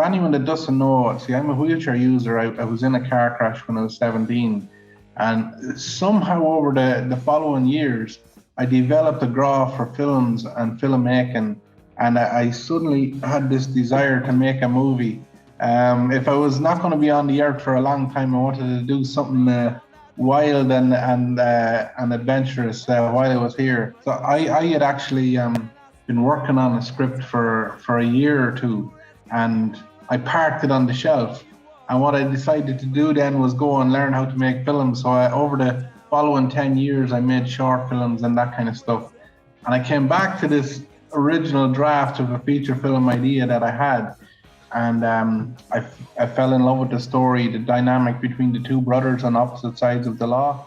for anyone that doesn't know, see, I'm a wheelchair user. I was in a car crash when I was 17, and somehow over the following years, I developed a graft for films and filmmaking, and I suddenly had this desire to make a movie. If I was not going to be on the earth for a long time, I wanted to do something wild and adventurous while I was here. So I had actually been working on a script for a year or two, and I parked it on the shelf. And what I decided to do then was go and learn how to make films. So over the following 10 years, I made short films and that kind of stuff. And I came back to this original draft of a feature film idea that I had. And I fell in love with the story, the dynamic between the two brothers on opposite sides of the law.